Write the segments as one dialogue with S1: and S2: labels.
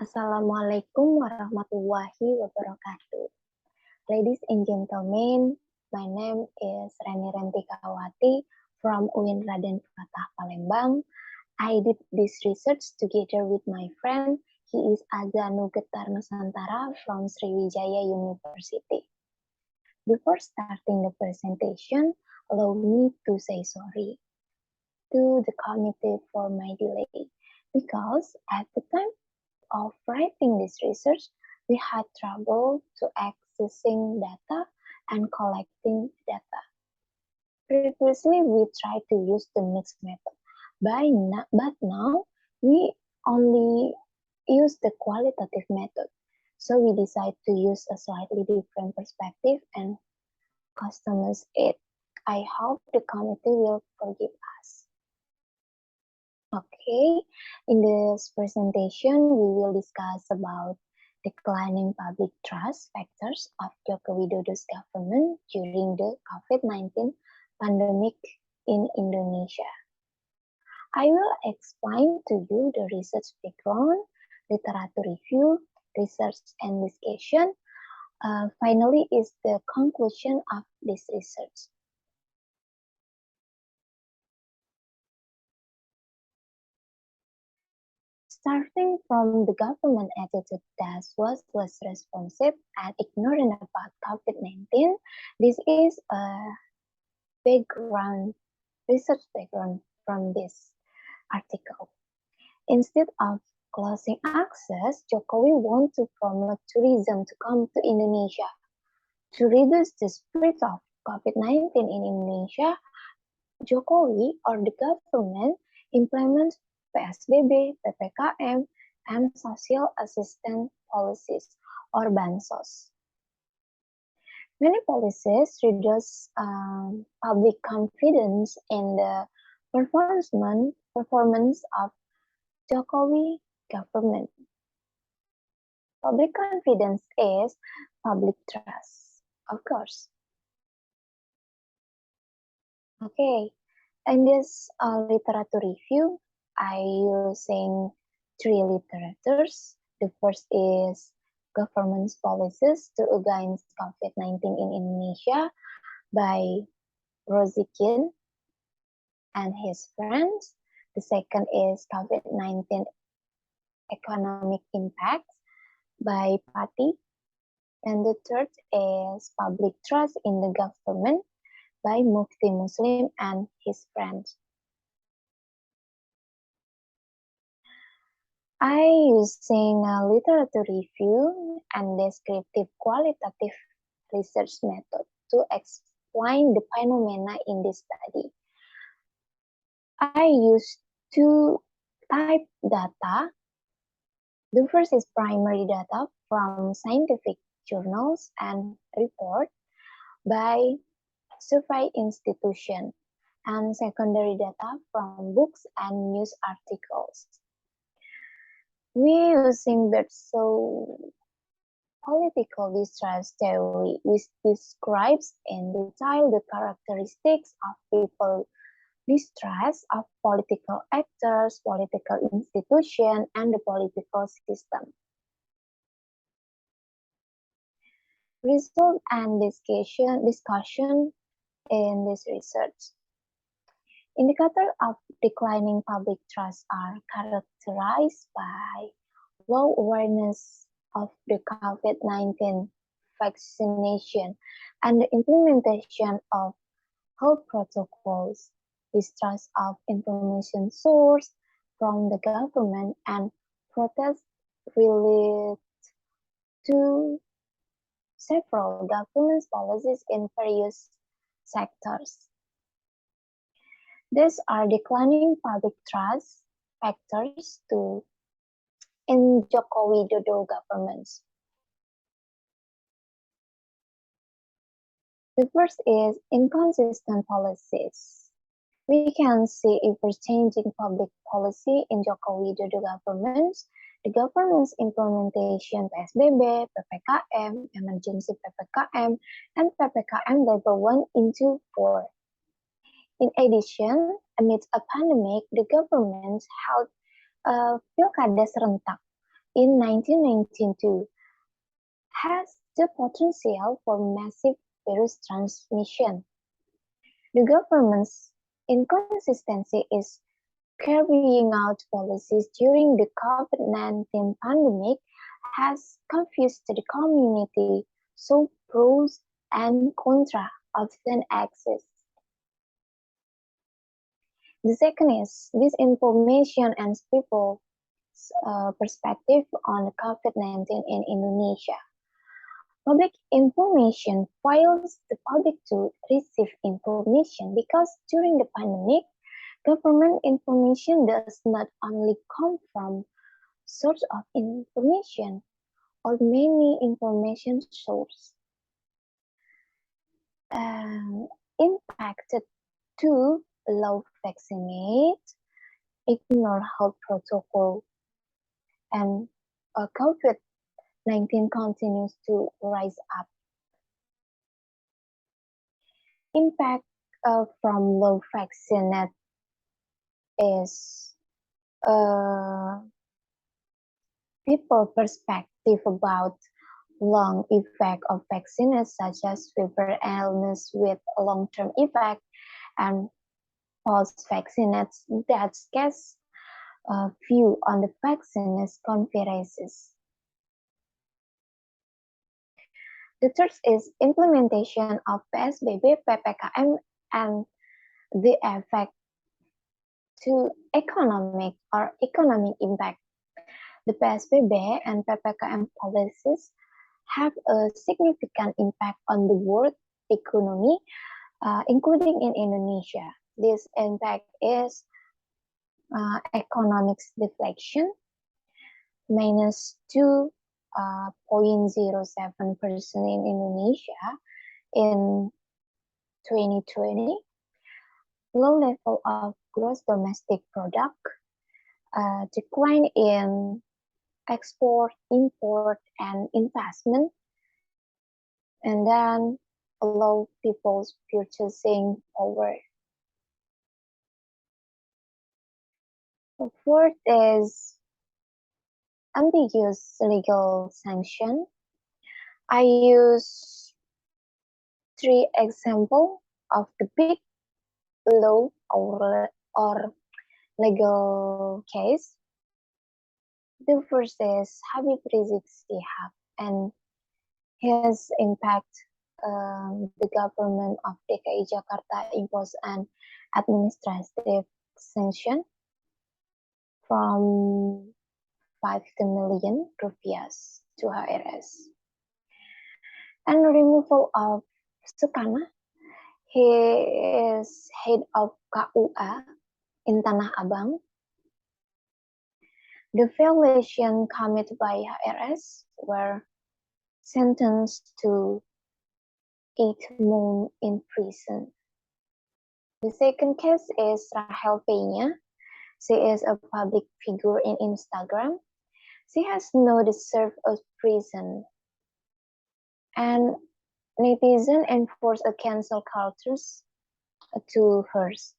S1: Assalamualaikum warahmatullahi wabarakatuh. Ladies and gentlemen, my name is Rentika Waty from UIN Raden Fatah Palembang. I did this research together with my friend. He is Azanu Getar Nusantara from Sriwijaya University. Before starting the presentation, allow me to say sorry to the committee for my delay because at the time of writing this research, we had trouble to accessing data and collecting data. Previously, we tried to use the mixed method, but now we only use the qualitative method. So we decided to use a slightly different perspective and customize it. I hope the committee will forgive us. Okay, in this presentation, we will discuss about declining public trust factors of Joko Widodo's government during the COVID-19 pandemic in Indonesia. I will explain to you the research background, literature review, research and discussion. Finally is the conclusion of this research. Starting from the government attitude that was less responsive and ignorant about COVID-19, this is a research background from this article. Instead of closing access, Jokowi want to promote tourism to come to Indonesia. To reduce the spread of COVID-19 in Indonesia, Jokowi or the government implements PSBB, PPKM, and social assistance policies or bansos. Many policies reduce public confidence in the performance of Jokowi government. Public confidence is public trust, of course. Okay, in this literature review, I using three literatures. The first is Government's Policies to Against COVID-19 in Indonesia by Rozikin and his friends. The second is COVID-19 Economic Impacts by Waty. And the third is Public Trust in the Government by Mufti Muslim and his friends. I using a literature review and descriptive qualitative research method to explain the phenomena in this study. I use two type data. The first is primary data from scientific journals and report by survey institution, and secondary data from books and news articles. We using Bertso political distrust theory, which describes in detail the characteristics of people distrust of political actors, political institutions, and the political system. Result and discussion in this research. Indicators of declining public trust are characterized by low awareness of the COVID-19 vaccination and the implementation of health protocols, distrust of information source from the government, and protests related to several government policies in various sectors. These are declining public trust factors in Joko Widodo governments. The first is inconsistent policies. We can see ever-changing public policy in Joko Widodo governments. The government's implementation PSBB, PPKM, emergency PPKM, and PPKM level 1 into 4. In addition, amidst a pandemic, the government held Pilkada serentak in 1992 has the potential for massive virus transmission. The government's inconsistency is carrying out policies during the COVID-19 pandemic has confused the community, so pros and contra often exist. The second is disinformation and people's perspective on COVID-19 in Indonesia. Public information fails the public to receive information because during the pandemic, government information does not only come from source of information or many information sources. Impacted to low vaccinate, ignore health protocol, and COVID-19 continues to rise up. Impact from low vaccinate is people perspective about long effect of vaccines such as fever illness with long-term effect and post-vaccinates that cast view on the vaccines conferences. The third is implementation of PSBB, PPKM, and the effect to economic impact. The PSBB and PPKM policies have a significant impact on the world economy, including in Indonesia. This impact is economic deflation, minus 2.07% in Indonesia in 2020, low level of gross domestic product, decline in export, import, and investment, and then low people's purchasing power. The fourth is ambiguous legal sanction. I use 3 examples of the big law or legal case. The first is Habib Rizik Sihab and his impact. The government of DKI Jakarta imposed an administrative sanction from 50 million rupiahs to HRS. And removal of Sukana. He is head of KUA in Tanah Abang. The violation committed by HRS were sentenced to 8 months in prison. The second case is Rahel Peña. She is a public figure in Instagram. She has no deserve of prison. And netizen enforce a cancel culture to hers.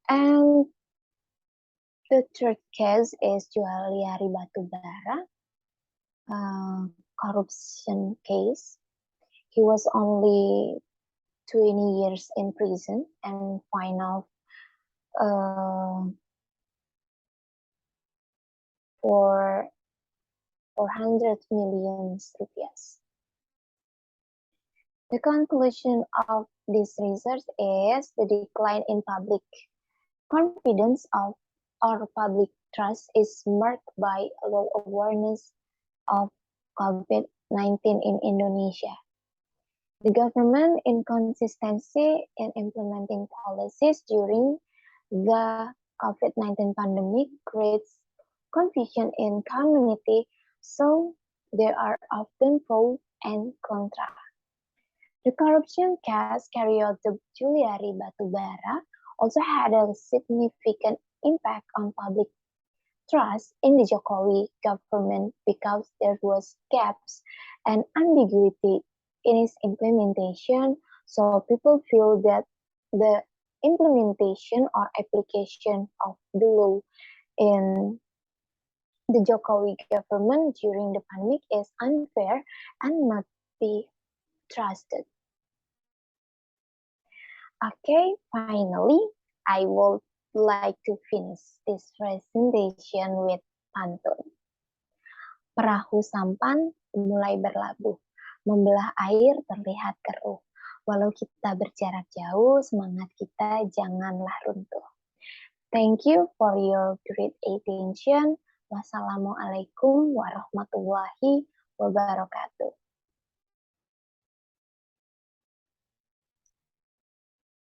S1: And the third case is Juliari Batubara, corruption case. He was only 20 years in prison and fined off for 400 million rupiahs. The conclusion of this research is the decline in public confidence of our public trust is marked by low awareness of COVID-19 in Indonesia. The government inconsistency in implementing policies during the COVID-19 pandemic creates confusion in community, so there are often pros and contra. The corruption case carried out the Juliari Batubara also had a significant impact on public trust in the Jokowi government because there was gaps and ambiguity in its implementation, so people feel that the implementation or application of the law in The Jokowi government during the pandemic is unfair and not be trusted. Okay, finally, I would like to finish this presentation with pantun. Perahu sampan mulai berlabuh, membelah air terlihat keruh. Walau kita berjarak jauh, semangat kita janganlah runtuh. Thank you for your great attention. Wassalamualaikum warahmatullahi wabarakatuh.